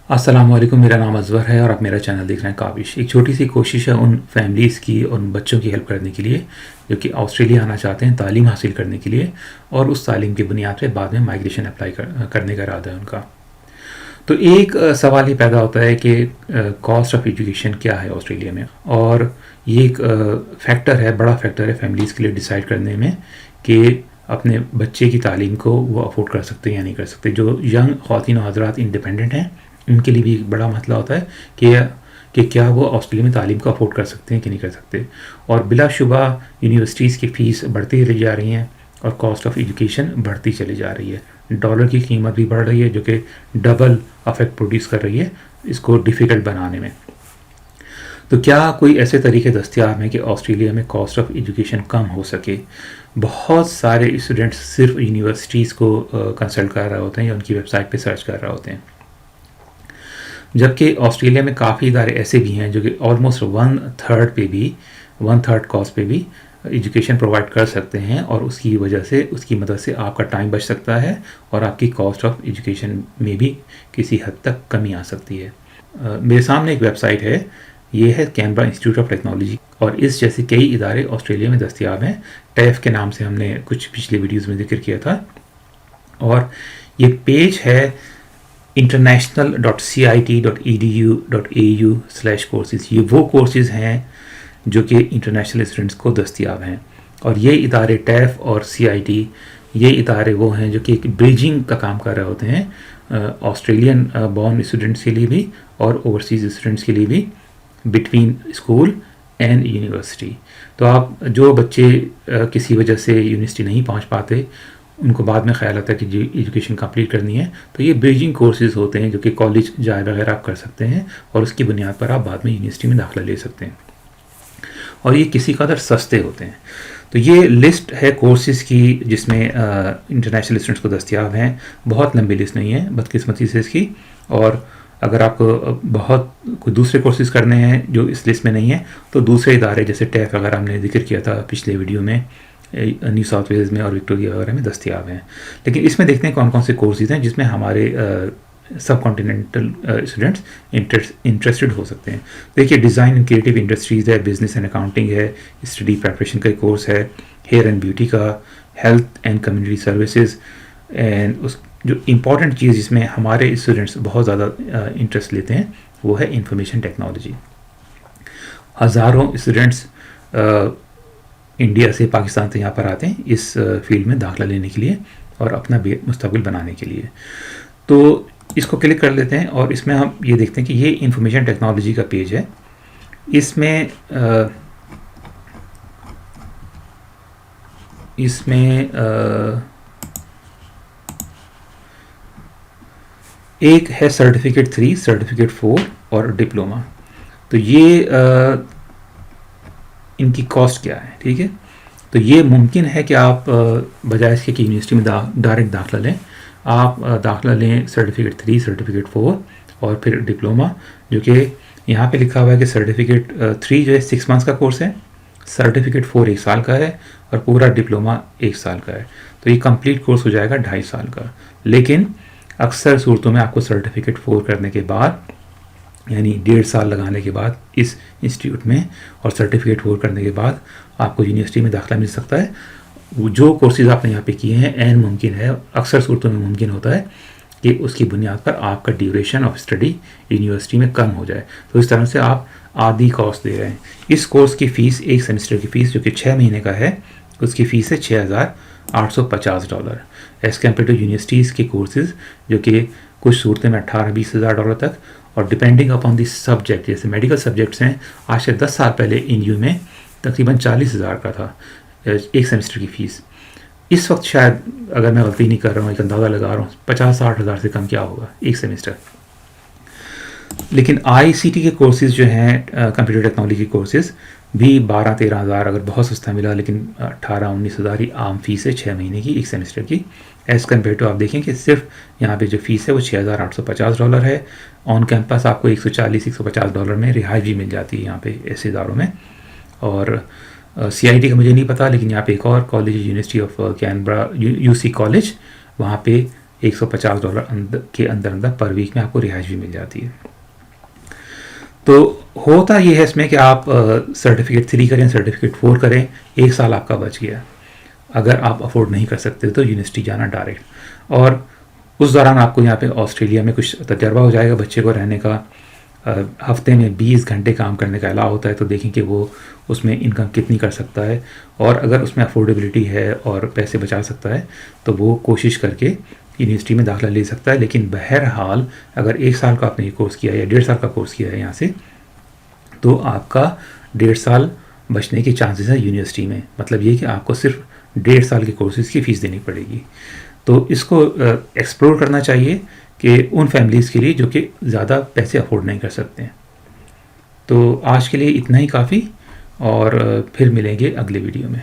السلام علیکم، میرا نام اظہر ہے اور آپ میرا چینل دیکھ رہے ہیں کاوش. ایک چھوٹی سی کوشش ہے ان فیملیز کی اور ان بچوں کی ہیلپ کرنے کے لیے جو کہ آسٹریلیا آنا چاہتے ہیں تعلیم حاصل کرنے کے لیے، اور اس تعلیم کی بنیاد پہ بعد میں مائگریشن اپلائی کرنے کا ارادہ ہے ان کا. تو ایک سوال یہ پیدا ہوتا ہے کہ کاسٹ آف ایجوکیشن کیا ہے آسٹریلیا میں، اور یہ ایک فیکٹر ہے، بڑا فیکٹر ہے فیملیز کے لیے ڈیسائیڈ کرنے میں کہ اپنے بچے کی تعلیم کو وہ افورڈ کر سکتے ہیں یا نہیں کر سکتے. جو ینگ خواتین و حضرات انڈیپینڈنٹ ہیں ان کے لیے بھی ایک بڑا مسئلہ ہوتا ہے کہ کیا وہ آسٹریلیا میں تعلیم کو افورڈ کر سکتے ہیں کہ نہیں کر سکتے. اور بلا شبہ یونیورسٹیز کی فیس بڑھتی چلی جا رہی ہیں اور کاسٹ آف ایجوکیشن بڑھتی چلی جا رہی ہے. ڈالر کی قیمت بھی بڑھ رہی ہے جو کہ ڈبل افیکٹ پروڈیوس کر رہی ہے اس کو ڈیفیکلٹ بنانے میں. تو کیا کوئی ایسے طریقے دستیاب ہیں کہ آسٹریلیا میں کاسٹ آف ایجوکیشن کم ہو سکے؟ بہت سارے اسٹوڈنٹس صرف یونیورسٹیز کو کنسلٹ کر رہے ہوتے ہیں یا ان کی ویب سائٹ پہ سرچ کر رہے ہوتے ہیں، جبکہ آسٹریلیا میں کافی ادارے ایسے بھی ہیں جو کہ آلموسٹ ون تھرڈ کاسٹ پہ بھی ایجوکیشن پرووائڈ کر سکتے ہیں، اور اس کی وجہ سے اس کی مدد سے آپ کا ٹائم بچ سکتا ہے اور آپ کی کاسٹ آف ایجوکیشن میں بھی کسی حد تک کمی آ سکتی ہے. میرے سامنے ایک ویب سائٹ ہے، یہ ہے کینبرا انسٹیٹیوٹ آف ٹیکنالوجی، اور اس جیسے کئی ادارے آسٹریلیا میں دستیاب ہیں. ٹیف کے نام سے ہم نے کچھ پچھلے ویڈیوز میں ذکر کیا تھا، اور یہ پیج ہے international.cit.edu.au/courses. یہ وہ کورسز ہیں جو کہ انٹرنیشنل اسٹوڈنٹس کو دستیاب ہیں، اور یہ ادارے ٹیف اور CIT یہ ادارے وہ ہیں جو کہ ایک بریجنگ کا کام کر رہے ہوتے ہیں آسٹریلین بورن اسٹوڈنٹس کے لیے بھی اور اوورسیز اسٹوڈنٹس کے لیے بھی، بٹوین اسکول اینڈ یونیورسٹی. تو آپ جو بچے کسی وجہ سے یونیورسٹی نہیں پہنچ پاتے، ان کو بعد میں خیال آتا ہے کہ ایجوکیشن کمپلیٹ کرنی ہے، تو یہ بریجنگ کورسز ہوتے ہیں جو کہ کالج جائے بغیر آپ کر سکتے ہیں، اور اس کی بنیاد پر آپ بعد میں یونیورسٹی میں داخلہ لے سکتے ہیں، اور یہ کسی قدر سستے ہوتے ہیں. تو یہ لسٹ ہے کورسز کی جس میں انٹرنیشنل اسٹوڈنٹس کو دستیاب ہیں. بہت لمبی لسٹ نہیں ہے بدقسمتی سے اس کی، اور اگر آپ کو بہت کوئی دوسرے کورسز کرنے ہیں جو اس لسٹ میں نہیں ہیں تو دوسرے ادارے جیسے ٹیف وغیرہ ہم نے ذکر کیا تھا پچھلے ویڈیو میں، نیو ساؤتھ ویلز میں اور وکٹوریا وغیرہ میں دستیاب ہیں. لیکن اس میں دیکھتے ہیں کون کون سے کورسز ہیں جس میں ہمارے سب کانٹیننٹل اسٹوڈنٹس انٹرسٹڈ ہو سکتے ہیں. دیکھیے، ڈیزائن اینڈ کریٹیو انڈسٹریز ہے، بزنس اینڈ اکاؤنٹنگ ہے، اسٹڈی پریپریشن کا کورس ہے، ہیئر اینڈ بیوٹی کا، health and community services, and اس جو امپورٹنٹ چیز جس میں ہمارے اسٹوڈنٹس بہت زیادہ انٹرسٹ لیتے ہیں وہ ہے انفارمیشن ٹیکنالوجی. ہزاروں اسٹوڈنٹس انڈیا سے، پاکستان سے یہاں پر آتے ہیں اس فیلڈ میں داخلہ لینے کے لیے اور اپنا مستقبل بنانے کے لیے. تو اس کو کلک کر لیتے ہیں اور اس میں ہم یہ دیکھتے ہیں کہ یہ انفارمیشن ٹیکنالوجی کا پیج ہے. اس میں ایک ہے سرٹیفکیٹ 3، سرٹیفکیٹ 4 اور ڈپلوما. تو یہ ان کی کاسٹ کیا ہے، ٹھیک ہے. تو یہ ممکن ہے کہ آپ بجائے اس کے کہ یونیورسٹی میں ڈائریکٹ داخلہ لیں، آپ داخلہ لیں سرٹیفکیٹ 3، سرٹیفکیٹ 4 اور پھر ڈپلوما، جو کہ یہاں پہ لکھا ہوا ہے کہ سرٹیفکیٹ 3 جو ہے 6 منتھس کا کورس ہے، سرٹیفکیٹ 4 1 سال کا ہے، اور پورا ڈپلوما 1 سال کا ہے. تو یہ کمپلیٹ کورس ہو جائے گا 2.5 سال کا. لیکن اکثر صورتوں میں آپ کو سرٹیفکیٹ 4 کرنے کے بعد، یعنی 1.5 سال لگانے کے بعد اس انسٹیٹیوٹ میں، اور سرٹیفکیٹ 4 کرنے کے بعد آپ کو یونیورسٹی میں داخلہ مل سکتا ہے. جو کورسز آپ نے یہاں پہ کیے ہیں عین ممکن ہے، اکثر صورتوں میں ممکن ہوتا ہے کہ اس کی بنیاد پر آپ کا ڈیوریشن آف اسٹڈی یونیورسٹی میں کم ہو جائے. تو اس طرح سے آپ آدھی کاسٹ دے رہے ہیں. اس کورس کی فیس، ایک سیمسٹر کی فیس جو کہ 6 مہینے کا ہے، اس کی فیس ہے $6,850 ایز کمپیئر ٹو یونیورسٹیز کے کورسز جو کہ کچھ صورتیں میں $18,000-20,000 تک، اور ڈپینڈنگ اپان دی سبجیکٹ، جیسے میڈیکل سبجیکٹس ہیں، آج سے 10 سال پہلے NU میں تقریباً 40,000 کا تھا ایک سیمسٹر کی فیس. اس وقت شاید، اگر میں غلطی نہیں کر رہا ہوں، ایک اندازہ لگا رہا ہوں، 50-60 ہزار سے کم کیا ہوگا ایک سیمسٹر. لیکن ICT کے کورسز جو ہیں، کمپیوٹر ٹیکنالوجی کے کورسز بھی 12-13 ہزار، اگر بہت سستا ملا، لیکن 18-19 ہزار ہی عام فیس ہے 6 مہینے کی ایک سیمسٹر کی. ایز کمپیئر ٹو آپ دیکھیں کہ صرف یہاں پہ جو فیس ہے وہ $6,850 ہے. آن کیمپس آپ کو $140-150 میں رہائش بھی مل جاتی ہے یہاں پہ ایسے اداروں میں. اور CIT کا مجھے نہیں پتا، لیکن یہاں پہ ایک اور کالج ہے، university of Canberra, UC college, وہاں پہ $150 کے اندر پر ویک میں آپ کو رہائش بھی مل جاتی ہے. تو ہوتا یہ ہے اس میں کہ آپ سرٹیفکیٹ 3 کریں سرٹیفکیٹ 4 کریں, 1 سال آپ کا بچ گیا. اگر آپ افورڈ نہیں کر سکتے تو یونیورسٹی جانا ڈائریکٹ, اور اس دوران آپ کو یہاں پہ آسٹریلیا میں کچھ تجربہ ہو جائے گا بچے کو رہنے کا. ہفتے میں 20 گھنٹے کام کرنے کا الاؤ ہوتا ہے, تو دیکھیں کہ وہ اس میں انکم کتنی کر سکتا ہے, اور اگر اس میں افورڈیبلٹی ہے اور پیسے بچا سکتا ہے تو وہ کوشش کر کے یونیورسٹی میں داخلہ لے سکتا ہے. لیکن بہرحال اگر 1 سال کا آپ نے یہ کورس کیا ہے یا 1.5 سال کا کورس کیا ہے یہاں سے, تو آپ کا 1.5 سال بچنے کے چانسز ہیں یونیورسٹی میں. مطلب یہ کہ آپ کو صرف 1.5 سال کے کورسز کی فیس دینی پڑے گی. تو اس کو ایکسپلور کرنا چاہیے کہ ان فیملیز کے لیے جو کہ زیادہ پیسے افورڈ نہیں کر سکتے ہیں. تو آج کے لیے اتنا ہی کافی, اور پھر ملیں گے اگلے ویڈیو میں.